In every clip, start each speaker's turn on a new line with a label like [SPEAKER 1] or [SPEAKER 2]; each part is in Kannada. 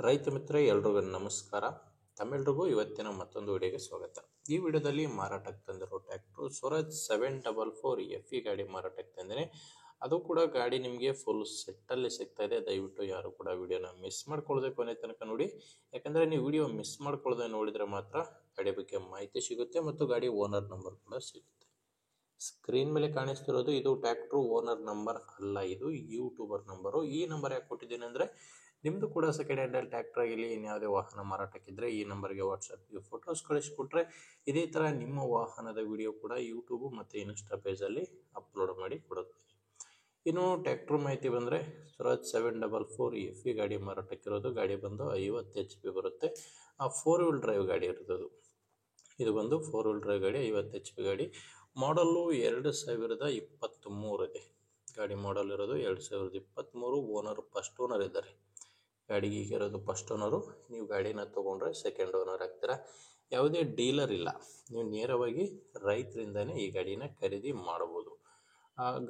[SPEAKER 1] ರೈತ ಮಿತ್ರ ಎಲ್ರಿಗೂ ನಮಸ್ಕಾರ. ತಮ್ಮೆಲ್ರಿಗೂ ಇವತ್ತಿನ ಮತ್ತೊಂದು ವಿಡಿಯೋಗೆ ಸ್ವಾಗತ. ಈ ವಿಡಿಯೋದಲ್ಲಿ ಮಾರಾಟಕ್ಕೆ ತಂದಿರೋ ಟ್ರ್ಯಾಕ್ಟರ್ ಸ್ವರಾಜ್ 744 FE ಗಾಡಿ ಮಾರಾಟಕ್ಕೆ ತಂದಿನಿ. ಅದು ಕೂಡ ಗಾಡಿ ನಿಮಗೆ ಫುಲ್ ಸೆಟ್ಟಲ್ಲಿ ಸಿಗ್ತಾ ಇದೆ. ದಯವಿಟ್ಟು ಯಾರು ಕೂಡ ವಿಡಿಯೋನ ಮಿಸ್ ಮಾಡ್ಕೊಳ್ಳದೆ ಕೊನೆ ತನಕ ನೋಡಿ. ಯಾಕಂದರೆ ನೀವು ವಿಡಿಯೋ ಮಿಸ್ ಮಾಡ್ಕೊಳ್ಳದೆ ನೋಡಿದರೆ ಮಾತ್ರ ಗಾಡಿ ಬಗ್ಗೆ ಮಾಹಿತಿ ಸಿಗುತ್ತೆ ಮತ್ತು ಗಾಡಿ ಓನರ್ ನಂಬರ್ ಕೂಡ ಸಿಗುತ್ತೆ. ಸ್ಕ್ರೀನ್ ಮೇಲೆ ಕಾಣಿಸ್ತಿರೋದು ಇದು ಟ್ರ್ಯಾಕ್ಟರ್ ಓನರ್ ನಂಬರ್ ಅಲ್ಲ, ಇದು ಯೂಟ್ಯೂಬರ್ ನಂಬರು. ಈ ನಂಬರ್ ಯಾಕೆ ಕೊಟ್ಟಿದ್ದೀನಿ ಅಂದರೆ ನಿಮ್ಮದು ಕೂಡ ಸೆಕೆಂಡ್ ಹ್ಯಾಂಡಲ್ಲಿ ಟ್ರ್ಯಾಕ್ಟರ್ ಆಗಿರಲಿ ಇನ್ಯಾವುದೇ ವಾಹನ ಮಾರಾಟಕ್ಕಿದ್ದರೆ ಈ ನಂಬರ್ಗೆ ವಾಟ್ಸಪ್ಗೆ ಫೋಟೋಸ್ ಕಳಿಸ್ಕೊಟ್ರೆ ಇದೇ ಥರ ನಿಮ್ಮ ವಾಹನದ ವಿಡಿಯೋ ಕೂಡ ಯೂಟ್ಯೂಬು ಮತ್ತು ಇನ್ಸ್ಟಾ ಪೇಜಲ್ಲಿ ಅಪ್ಲೋಡ್ ಮಾಡಿ ಕೊಡುತ್ತೀನಿ. ಇನ್ನು ಟ್ರ್ಯಾಕ್ಟರ್ ಮಾಹಿತಿ ಬಂದರೆ ಸ್ವರಾಜ್ 744 FE ಗಾಡಿ ಮಾರಾಟಕ್ಕಿರೋದು. ಗಾಡಿ ಬಂದು 50 HP ಬರುತ್ತೆ. 4 ವೀಲ್ ಡ್ರೈವ್ ಗಾಡಿ ಇರ್ತದೆ. ಇದು ಬಂದು 4 ವೀಲ್ ಡ್ರೈವ್ ಗಾಡಿ, 50 HP ಗಾಡಿ. ಮಾಡಲ್ಲು 2023 ಇದೆ. ಗಾಡಿ ಮಾಡಲ್ ಇರೋದು 2023. ಓನರ್ ಫಸ್ಟ್ ಓನರ್ ಇದ್ದಾರೆ. ಗಾಡಿಗೆ ಈಗ ಇರೋದು ಫಸ್ಟ್ ಓನರು. ನೀವು ಗಾಡಿನ ತೊಗೊಂಡ್ರೆ ಸೆಕೆಂಡ್ ಓನರ್ ಆಗ್ತೀರಾ. ಯಾವುದೇ ಡೀಲರ್ ಇಲ್ಲ, ನೀವು ನೇರವಾಗಿ ರೈತರಿಂದನೇ ಈ ಗಾಡಿನ ಖರೀದಿ ಮಾಡಬಹುದು.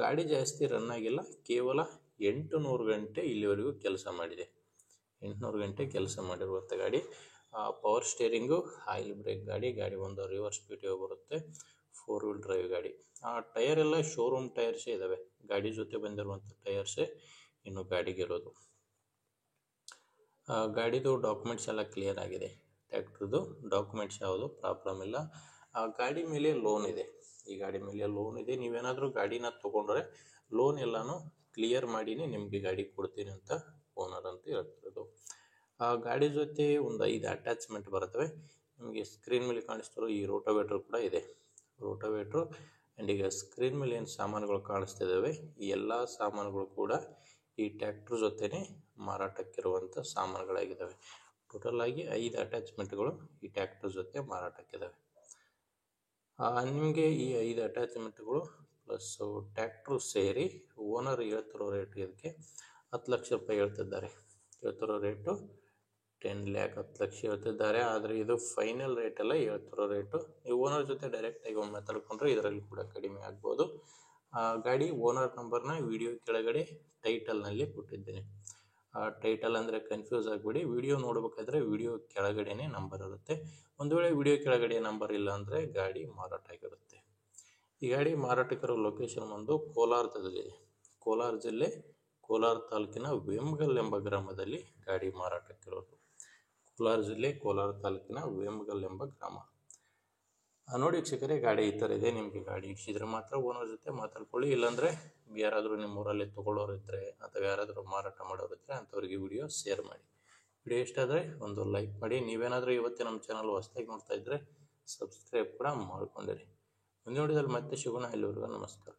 [SPEAKER 1] ಗಾಡಿ ಜಾಸ್ತಿ ರನ್ ಆಗಿಲ್ಲ, ಕೇವಲ 800 ಗಂಟೆ ಇಲ್ಲಿವರೆಗೂ ಕೆಲಸ ಮಾಡಿದೆ. 800 ಗಂಟೆ ಕೆಲಸ ಮಾಡಿರುವಂಥ ಗಾಡಿ. ಪವರ್ ಸ್ಟೇರಿಂಗು, ಆಯಿಲ್ ಬ್ರೇಕ್ ಗಾಡಿ. ಗಾಡಿ ಒಂದು ರಿವರ್ಸ್ PTO ಬರುತ್ತೆ. 4 ವೀಲ್ ಡ್ರೈವ್ ಗಾಡಿ. ಟೈರ್ ಎಲ್ಲ ಶೋರೂಮ್ ಟೈರ್ಸೇ ಇದ್ದಾವೆ. ಗಾಡಿ ಜೊತೆ ಬಂದಿರುವಂಥ ಟೈರ್ಸೇ ಇನ್ನು ಗಾಡಿಗೆ ಇರೋದು. ಗಾಡಿದು ಡಾಕ್ಯುಮೆಂಟ್ಸ್ ಎಲ್ಲ ಕ್ಲಿಯರ್ ಆಗಿದೆ. ಟ್ರ್ಯಾಕ್ಟರ್ದು ಡಾಕ್ಯುಮೆಂಟ್ಸ್ ಯಾವುದು ಪ್ರಾಬ್ಲಮ್ ಇಲ್ಲ. ಗಾಡಿ ಮೇಲೆ ಲೋನ್ ಇದೆ. ಈ ಗಾಡಿ ಮೇಲೆ ಲೋನ್ ಇದೆ. ನೀವೇನಾದರೂ ಗಾಡಿನ ತೊಗೊಂಡ್ರೆ ಲೋನ್ ಎಲ್ಲನೂ ಕ್ಲಿಯರ್ ಮಾಡಿನೇ ನಿಮಗೆ ಗಾಡಿ ಕೊಡ್ತೀನಿ ಅಂತ ಓನರ್ ಅಂತ ಹೇಳ್ತಿರೋದು. ಗಾಡಿ ಜೊತೆ ಒಂದು 5 ಅಟ್ಯಾಚ್ಮೆಂಟ್ ಬರ್ತವೆ. ನಿಮಗೆ ಸ್ಕ್ರೀನ್ ಮೇಲೆ ಕಾಣಿಸ್ತಿರೋ ಈ ರೋಟೋವೇಟ್ರ್ ಕೂಡ ಇದೆ. ರೋಟೋವೇಟ್ರು ಆ್ಯಂಡ್ ಈಗ ಸ್ಕ್ರೀನ್ ಮೇಲೆ ಏನು ಸಾಮಾನುಗಳು ಕಾಣಿಸ್ತಿದ್ದಾವೆ ಈ ಎಲ್ಲ ಸಾಮಾನುಗಳು ಕೂಡ ಈ ಟ್ರ್ಯಾಕ್ಟರ್ ಜೊತೆನೇ ಮಾರಾಟಕ್ಕಿರುವಂಥ ಸಾಮಾನುಗಳಾಗಿದ್ದಾವೆ. ಟೋಟಲ್ ಆಗಿ 5 ಅಟ್ಯಾಚ್ಮೆಂಟ್ಗಳು ಈ ಟ್ರ್ಯಾಕ್ಟರ್ ಜೊತೆ ಮಾರಾಟಕ್ಕಿದ್ದಾವೆ. ನಿಮಗೆ ಈ 5 ಅಟ್ಯಾಚ್ಮೆಂಟ್ಗಳು ಪ್ಲಸ್ ಟ್ರ್ಯಾಕ್ಟ್ರು ಸೇರಿ ಓನರ್ ಹೇಳ್ತಿರೋ ರೇಟ್ ಇದಕ್ಕೆ 10 ಲಕ್ಷ ರೂಪಾಯಿ ಹೇಳ್ತಿದ್ದಾರೆ. ಹೇಳ್ತಿರೋ ರೇಟು 10 ಲ್ಯಾಕ್ 10 ಲಕ್ಷ ಹೇಳ್ತಿದ್ದಾರೆ. ಆದರೆ ಇದು ಫೈನಲ್ ರೇಟ್ ಎಲ್ಲ ಹೇಳ್ತಿರೋ ರೇಟು. ನೀವು ಓನರ್ ಜೊತೆ ಡೈರೆಕ್ಟಾಗಿ ಒಮ್ಮೆ ಮಾತಾಡ್ಕೊಂಡ್ರೆ ಇದರಲ್ಲಿ ಕೂಡ ಕಡಿಮೆ ಆಗ್ಬೋದು. ಗಾಡಿ ಓನರ್ ನಂಬರ್ನ ವಿಡಿಯೋ ಕೆಳಗಡೆ ಟೈಟಲ್ನಲ್ಲಿ ಕೊಟ್ಟಿದ್ದೀನಿ. ಟೈಟಲ್ ಅಂದರೆ ಕನ್ಫ್ಯೂಸ್ ಆಗಿಬಿಡಿ. ವಿಡಿಯೋ ನೋಡಬೇಕಾದ್ರೆ ವಿಡಿಯೋ ಕೆಳಗಡೆನೇ ನಂಬರ್ ಇರುತ್ತೆ. ಒಂದು ವೇಳೆ ವಿಡಿಯೋ ಕೆಳಗಡೆ ನಂಬರ್ ಇಲ್ಲ ಅಂದರೆ ಗಾಡಿ ಮಾರಾಟ ಆಗಿರುತ್ತೆ. ಈ ಗಾಡಿ ಮಾರಾಟಕ್ಕಿರೋ ಲೊಕೇಶನ್ ಒಂದು ಕೋಲಾರದಲ್ಲಿದೆ. ಕೋಲಾರ ಜಿಲ್ಲೆ, ಕೋಲಾರ ತಾಲೂಕಿನ ವೇಮಗಲ್ ಎಂಬ ಗ್ರಾಮದಲ್ಲಿ ಗಾಡಿ ಮಾರಾಟಕ್ಕಿರೋದು. ಕೋಲಾರ ಜಿಲ್ಲೆ, ಕೋಲಾರ ತಾಲೂಕಿನ ವೇಮಗಲ್ ಎಂಬ ಗ್ರಾಮ. ನೋಡಿ ವೀಕ್ಷಕರೇ, ಗಾಡಿ ಈ ಥರ ಇದೆ. ನಿಮಗೆ ಗಾಡಿ ಇಡಿಸಿದ್ರೆ ಮಾತ್ರ ಓನರ್ ಜೊತೆ ಮಾತಾಡ್ಕೊಳ್ಳಿ. ಇಲ್ಲಾಂದರೆ ಯಾರಾದರೂ ನಿಮ್ಮ ಊರಲ್ಲಿ ತೊಗೊಳ್ಳೋರು ಇದ್ದರೆ ಅಥವಾ ಯಾರಾದರೂ ಮಾರಾಟ ಮಾಡೋರು ಇದ್ದರೆ ಅಂಥವ್ರಿಗೆ ವಿಡಿಯೋ ಶೇರ್ ಮಾಡಿ. ವಿಡಿಯೋ ಇಷ್ಟ ಆದರೆ ಒಂದು ಲೈಕ್ ಮಾಡಿ. ನೀವೇನಾದರೂ ಇವತ್ತೇ ನಮ್ಮ ಚಾನಲ್ ಹೊಸದಾಗಿ ನೋಡ್ತಾ ಇದ್ದರೆ ಸಬ್ಸ್ಕ್ರೈಬ್ ಕೂಡ ಮಾಡ್ಕೊಂಡಿರಿ. ಮುಂದಿನ ವಿಡಿಯೋದಲ್ಲಿ ಮತ್ತೆ ಸಿಗೋಣ. ಇಲ್ಲಿವರೆಗೂ ನಮಸ್ಕಾರ.